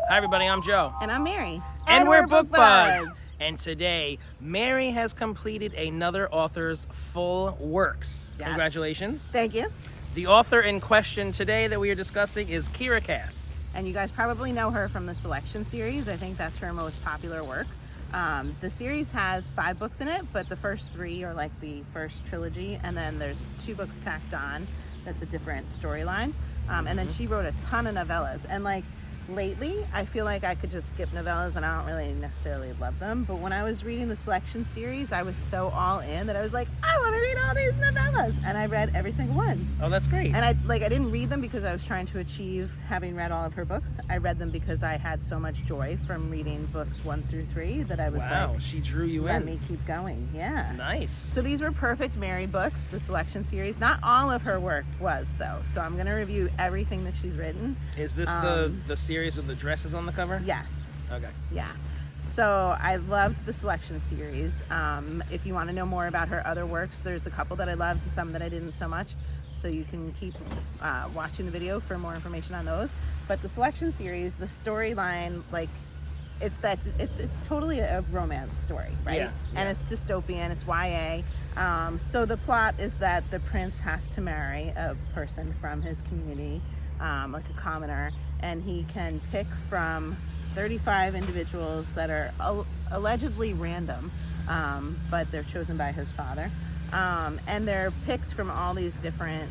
Hi everybody, I'm Joe. And I'm Mary. And we're Book Buds. And today, Mary has completed another author's full works. Yes. Congratulations. Thank you. The author in question today that we are discussing is Kiera. And you guys probably know her from the Selection series. I think that's her most popular work. The series has 5 books in it, but the first 3 are like the first trilogy, and then there's 2 books tacked on. That's a different storyline. And then she wrote a ton of novellas. And like lately, I feel like I could just skip novellas and I don't really necessarily love them. But when I was reading the Selection series, I was so all in that I was like, I want to read all these novellas. And I read every single one. Oh, that's great. And I didn't read them because I was trying to achieve having read all of her books. I read them because I had so much joy from reading books 1 through 3 that I was wow, she drew you let in. me keep going. Yeah. Nice. So these were perfect Mary books, the Selection series. Not all of her work was, though. So I'm going to review everything that she's written. Is this the series with the dresses on the cover? Yes. Okay. Yeah. So I loved the Selection series. If you want to know more about her other works, there's a couple that I loved and some that I didn't so much. So you can keep watching the video for more information on those. But the Selection series, the storyline, like, it's totally a romance story, right? Yeah. And it's dystopian, it's YA. So the plot is that the prince has to marry a person from his community, like a commoner, and he can pick from 35 individuals that are allegedly random, but they're chosen by his father. And they're picked from all these different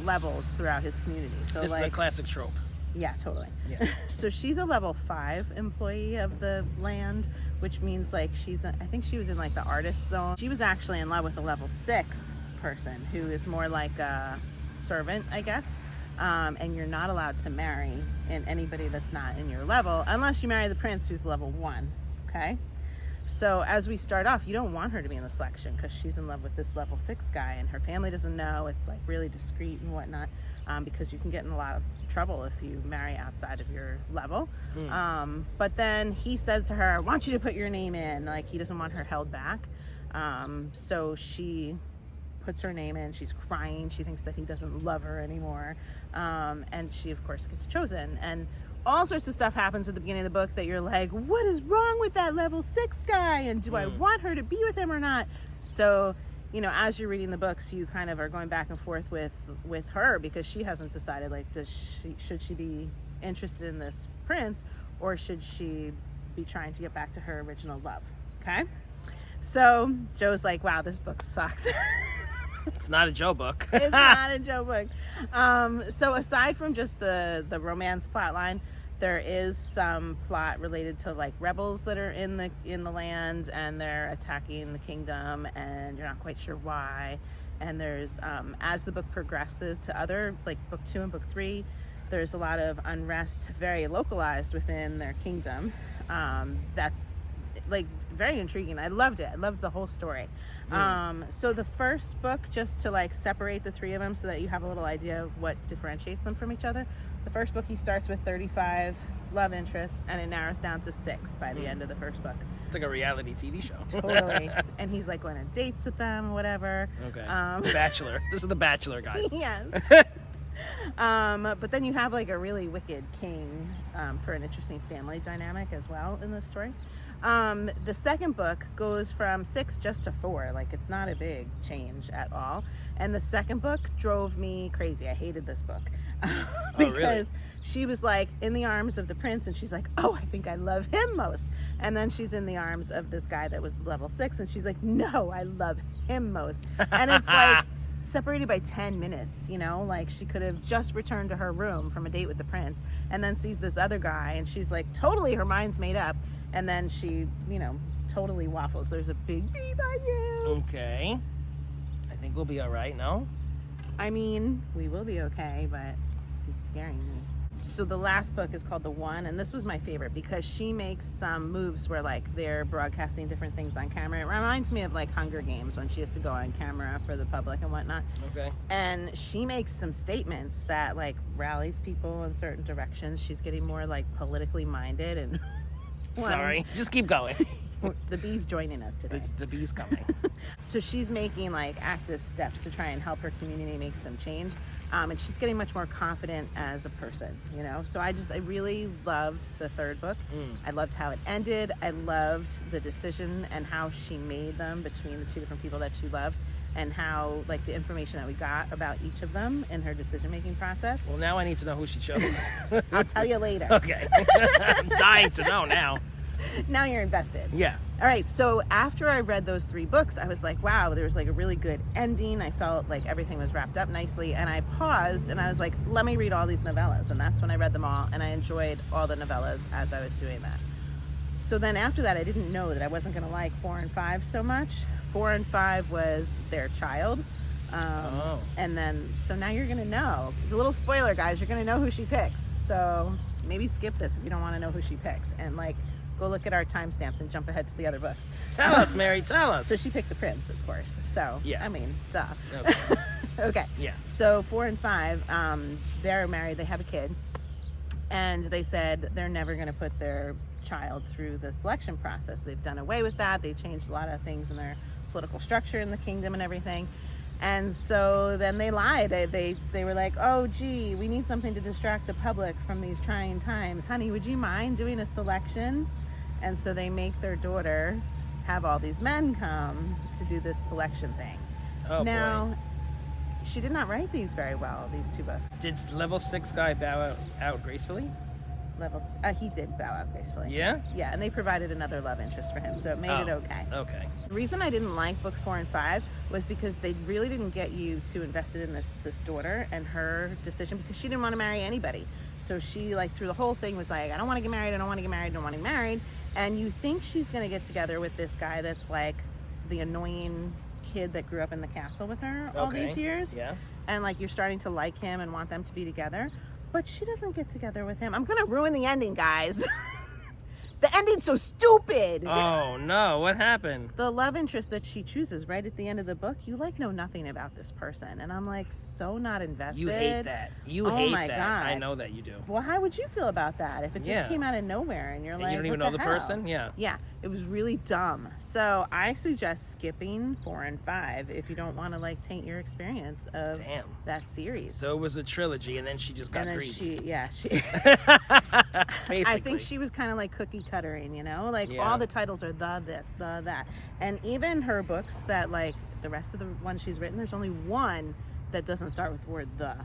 levels throughout his community. So This is the classic trope. Yeah, totally. Yeah. So she's a level 5 employee of the land, which means like I think she was in like the artist zone. She was actually in love with a level 6 person who is more like a servant, I guess. And you're not allowed to marry anybody that's not in your level unless you marry the prince who's level 1. Okay. So as we start off, you don't want her to be in the Selection because she's in love with this level 6 guy and her family doesn't know. It's like really discreet and whatnot, because you can get in a lot of trouble if you marry outside of your level. But then he says to her, I want you to put your name in. Like, he doesn't want her held back. So she puts her name in. She's crying. She thinks that he doesn't love her anymore. And she, of course, gets chosen. And all sorts of stuff happens at the beginning of the book that you're like, what is wrong with that level 6 guy? And do I want her to be with him or not? So, you know, as you're reading the books, you kind of are going back and forth with her because she hasn't decided, like, should she be interested in this prince or should she be trying to get back to her original love? Okay. So Joe's like, wow, this book sucks. It's not a Joe book. It's not a Joe book. So aside from just the romance plot line, there is some plot related to like rebels that are in the land and they're attacking the kingdom and you're not quite sure why. And there's as the book progresses to other, like book 2 and book 3, there's a lot of unrest, very localized within their kingdom. That's like very intriguing. I loved it. I loved the whole story. So the first book, just to like separate the 3 of them so that you have a little idea of what differentiates them from each other. The first book, he starts with 35 love interests and it narrows down to 6 by the end of the first book. It's like a reality TV show. Totally. And he's like going on dates with them or whatever. Okay. Bachelor. This is the Bachelor, guys. Yes. But then you have like a really wicked king for an interesting family dynamic as well in this story. The second book goes from 6 just to 4. Like, it's not a big change at all. And the second book drove me crazy. I hated this book because she was like in the arms of the prince and she's like, oh, I think I love him most. And then she's in the arms of this guy that was level 6 and she's like, no, I love him most. And it's like separated by 10 minutes, you know, like she could have just returned to her room from a date with the prince and then sees this other guy and she's like, totally, her mind's made up. And then she, you know, totally waffles. There's a big bee by you. Okay. I think we'll be all right, no? I mean, we will be okay, but he's scaring me. So the last book is called The One, and this was my favorite because she makes some moves where like they're broadcasting different things on camera. It reminds me of like Hunger Games when she has to go on camera for the public and whatnot. Okay. And she makes some statements that like rallies people in certain directions. She's getting more like politically minded and sorry, just keep going. The bee's joining us today. The bee's coming. So she's making like active steps to try and help her community make some change. And she's getting much more confident as a person, you know? So I really loved the third book. I loved how it ended. I loved the decision and how she made them between the two different people that she loved, and how, like, the information that we got about each of them in her decision-making process. Well, now I need to know who she chose. I'll tell you later. Okay. I'm dying to know now. Now you're invested. Yeah. All right, so after I read those 3 books, I was like, wow, there was like a really good ending. I felt like everything was wrapped up nicely, and I paused and I was like, let me read all these novellas. And that's when I read them all, and I enjoyed all the novellas as I was doing that. So then after that, I didn't know that I wasn't going to like 4 and 5 so much. 4 and 5 was their child. And then, so now you're going to know. The little spoiler, guys, you're going to know who she picks. So maybe skip this if you don't want to know who she picks. And, like, go look at our timestamps and jump ahead to the other books. Tell us, Mary, tell us. So she picked the prince, of course. So, yeah. I mean, duh. Okay. Okay. Yeah. So 4 and 5, they're married, they have a kid. And they said they're never going to put their child through the selection process. They've done away with that. They've changed a lot of things in their political structure in the kingdom and everything. And so then they lied. They were like, oh, gee, we need something to distract the public from these trying times. Honey, would you mind doing a selection? And so they make their daughter have all these men come to do this selection thing. Oh, now, boy. She did not write these very well, these 2 books. Did level 6 guy bow out gracefully? He did bow out gracefully. Yeah? Yeah, and they provided another love interest for him, so it made it okay. Okay. The reason I didn't like books 4 and 5 was because they really didn't get you too invested in this daughter and her decision, because she didn't want to marry anybody. So she, like, through the whole thing was like, I don't want to get married, I don't want to get married, I don't want to get married. And you think she's going to get together with this guy that's like the annoying kid that grew up in the castle with her all these years. Yeah. And, like, you're starting to like him and want them to be together. But she doesn't get together with him. I'm going to ruin the ending, guys. The ending's so stupid. Oh, no. What happened? The love interest that she chooses right at the end of the book, you, like, know nothing about this person. And I'm, like, so not invested. You hate that. You oh hate my that. God. I know that you do. Well, how would you feel about that if it just came out of nowhere and you're And like, you don't even what know the hell? person? Yeah. Yeah, it was really dumb. So I suggest skipping 4 and 5 if you don't want to, like, taint your experience of that series. So it was a trilogy, and then she just got and then greedy. I think she was kind of like cookie cuttering, you know, like all the titles are the this, the that, and even her books that, like, the rest of the ones she's written, there's only one that doesn't start with the word the.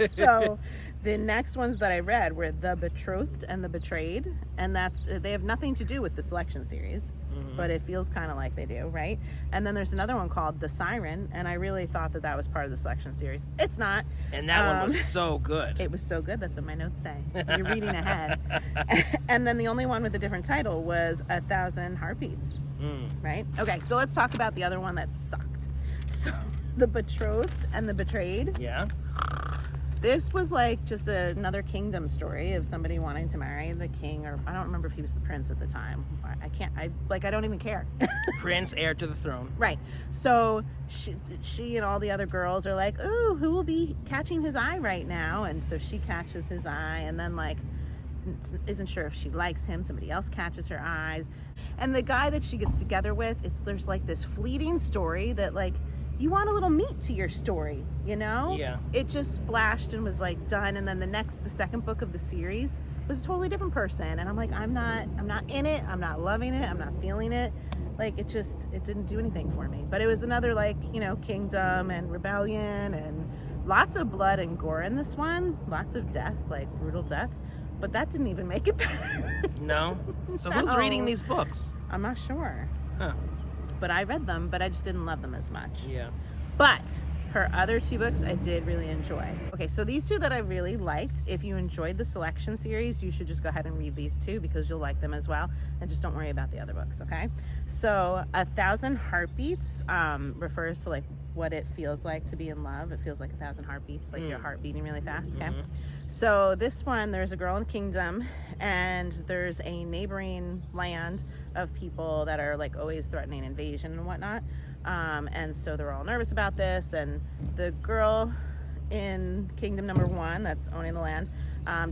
So the next ones that I read were The Betrothed and The Betrayed, and they have nothing to do with the selection series, but it feels kind of like they do, right? And then there's another one called The Siren, and I really thought that was part of the selection series. It's not. And that one was so good. It was so good. That's what my notes say. You're reading ahead. And then the only one with a different title was 1,000 Heartbeats, right? Okay, so let's talk about the other one that sucked. So The Betrothed and The Betrayed. Yeah. This was like just another kingdom story of somebody wanting to marry the king, or I don't remember if he was the prince at the time. I don't even care. Prince, heir to the throne. Right. So she and all the other girls are like, ooh, who will be catching his eye right now? And so she catches his eye, and then, like, isn't sure if she likes him. Somebody else catches her eyes. And the guy that she gets together with, there's like this fleeting story that, like, you want a little meat to your story, you know? Yeah. It just flashed and was, like, done. And then the second book of the series was a totally different person. And I'm like, I'm not in it. I'm not loving it. I'm not feeling it. Like, it didn't do anything for me. But it was another, like, you know, kingdom and rebellion and lots of blood and gore in this one. Lots of death, like brutal death. But that didn't even make it better. No? So who's reading these books? I'm not sure. Huh. But I read them, but I just didn't love them as much. Yeah. But her other 2 books I did really enjoy. Okay, so these 2 that I really liked, if you enjoyed the selection series, you should just go ahead and read these 2 because you'll like them as well. And just don't worry about the other books, okay? So 1,000 Heartbeats refers to, like, what it feels like to be in love. It feels like 1,000 heartbeats, like your heart beating really fast, okay? So this one, there's a girl in a kingdom, and there's a neighboring land of people that are, like, always threatening invasion and whatnot. And so they're all nervous about this, and the girl in kingdom number 1 that's owning the land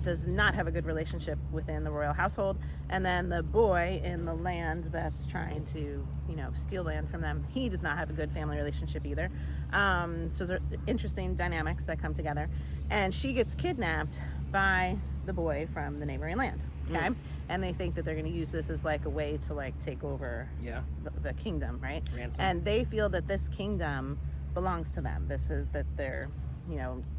does not have a good relationship within the royal household. And then the boy in the land that's trying to, steal land from them, he does not have a good family relationship either. So there are interesting dynamics that come together. And she gets kidnapped by the boy from the neighboring land. Okay. And they think that they're going to use this as like a way to like take over the kingdom, right? Ransom. And they feel that this kingdom belongs to them. This is that they're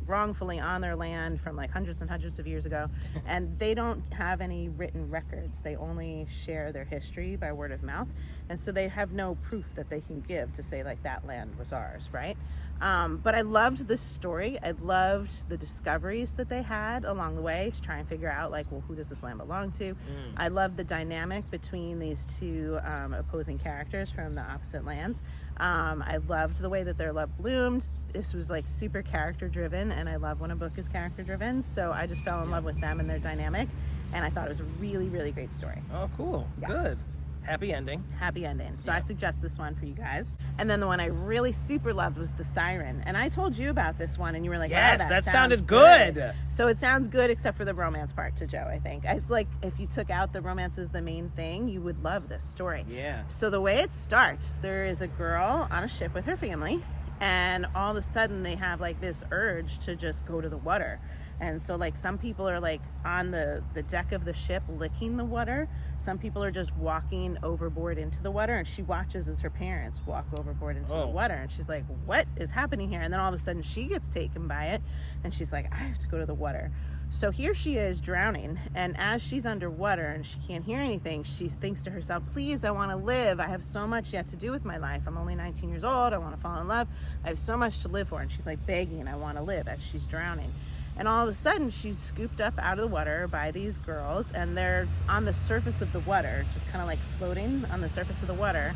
wrongfully on their land from like hundreds and hundreds of years ago, and they don't have any written records. They only share their history by word of mouth, and so they have no proof that they can give to say like that land was ours, right? But I loved this story. I loved the discoveries that they had along the way to try and figure out like, well, who does this land belong to? I loved the dynamic between these two opposing characters from the opposite lands. I loved the way that their love bloomed. This was like super character driven, and I love when a book is character driven. So I just fell in love with them and their dynamic, and I thought it was a really, really great story. Oh, cool. Yes. Good. Happy ending. Happy ending. So I suggest this one for you guys. And then the one I really super loved was the Siren. And I told you about this one, and you were like, yes, wow, that sounds sounded good. So it sounds good except for the romance part to Joe, I think. It's like if you took out the romance as the main thing, you would love this story. Yeah. So the way it starts, there is a girl on a ship with her family, and all of a sudden they have like this urge to just go to the water. And so like some people are like on the deck of the ship licking the water. Some people are just walking overboard into the water, and she watches as her parents walk overboard into the water, and she's like, what is happening here? And then all of a sudden she gets taken by it, and she's like, I have to go to the water. So here she is drowning, and as she's underwater and she can't hear anything, she thinks to herself, please, I want to live. I have so much yet to do with my life. I'm only 19 years old. I want to fall in love. I have so much to live for. And she's like begging, I want to live, as she's drowning. And all of a sudden she's scooped up out of the water by these girls, and they're on the surface of the water, just kind of like floating on the surface of the water,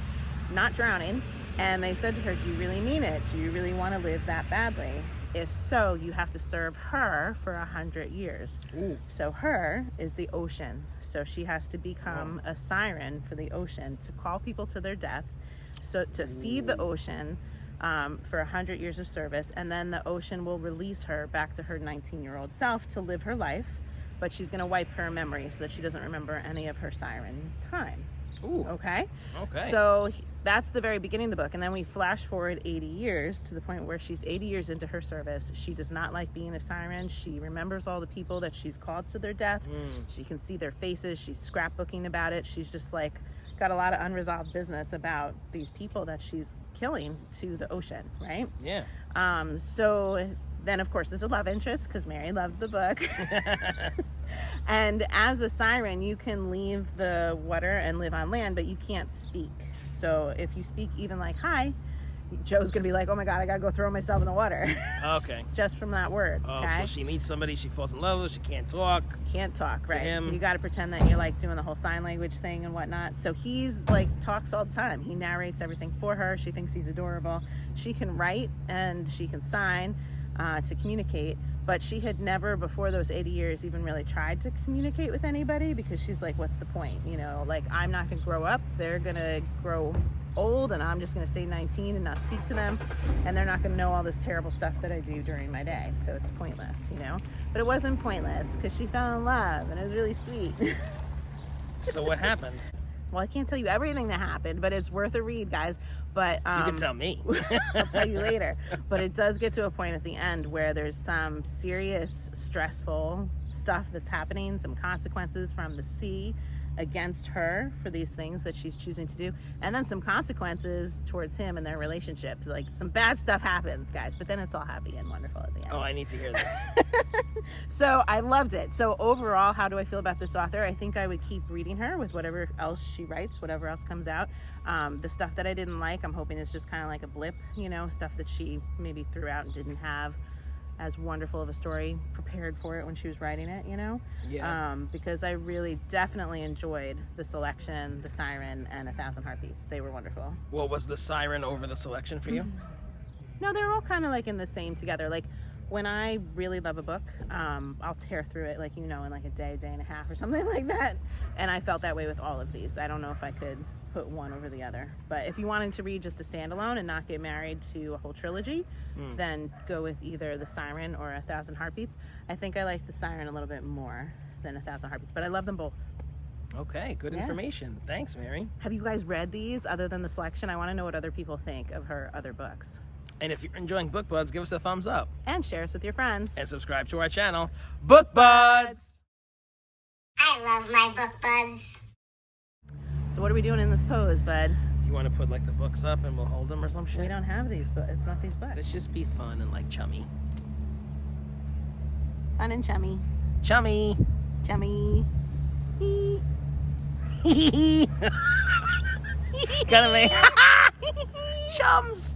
not drowning. And they said to her, do you really mean it? Do you really want to live that badly? If so, you have to serve her for 100 years. Ooh. So her is the ocean. So she has to become a siren for the ocean to call people to their death, so to feed the ocean for 100 years of service, and then the ocean will release her back to her 19-year-old self to live her life, but she's going to wipe her memory so that she doesn't remember any of her siren time. Ooh. Okay? Okay. So that's the very beginning of the book, and then we flash forward 80 years to the point where she's 80 years into her service. She does not like being a siren. She remembers all the people that she's called to their death. She can see their faces. She's scrapbooking about it. She's just like got a lot of unresolved business about these people that she's killing to the ocean, right? Yeah. So then, of course, there's a love interest because Mary loved the book. And as a siren, you can leave the water and live on land, but you can't speak. So if you speak even like hi, Joe's gonna be like, oh my God, I gotta go throw myself in the water. Okay. Just from that word. Oh, okay? so she meets somebody, she falls in love with, she can't talk. Can't talk, right? him. You gotta pretend that you're like doing the whole sign language thing and whatnot. So he's like talks all the time. He narrates everything for her. She thinks he's adorable. She can write and she can sign to communicate, but she had never before those 80 years even really tried to communicate with anybody because she's like, what's the point? Like I'm not gonna grow up. They're gonna grow old, and I'm just going to stay 19 and not speak to them, and they're not going to know all this terrible stuff that I do during my day, so it's pointless, but it wasn't pointless because she fell in love, and it was really sweet. So what happened? Well, I can't tell you everything that happened, but it's worth a read, guys. But You can tell me. I'll tell you later. But it does get to a point at the end where there's some serious stressful stuff that's happening, some consequences from the sea against her for these things that she's choosing to do, and then some consequences towards him and their relationship. Like some bad stuff happens, guys, but then it's all happy and wonderful at the end. Oh, I need to hear this. So I loved it. So overall, how do I feel about this author? I think I would keep reading her with whatever else she writes, whatever else comes out. The stuff that I didn't like, I'm hoping is just kind of like a blip, stuff that she maybe threw out and didn't have as wonderful of a story prepared for it when she was writing it, Yeah. because I really definitely enjoyed The Selection, The Siren, and 1,000 Heartbeats. They were wonderful. Well, was the Siren over the Selection for you? No, they're all kind of like in the same together. Like when I really love a book, I'll tear through it, like, in like a day and a half or something like that. And I felt that way with all of these. I don't know if I could put one over the other. But if you wanted to read just a standalone and not get married to a whole trilogy, then go with either the Siren or 1,000 Heartbeats. I think I like the Siren a little bit more than 1,000 Heartbeats, but I love them both. Okay, good information. Thanks, Mary. Have you guys read these other than the selection? I want to know what other people think of her other books. And if you're enjoying Book Buds, give us a thumbs up. And share us with your friends. And subscribe to our channel, Book Buds! I love my book buds. So what are we doing in this pose, bud? Do you want to put like the books up and we'll hold them or some shit? We don't have these, but it's not these books. Let's just be fun and like chummy. Fun and chummy. Chummy! Chummy. Gotta make chums!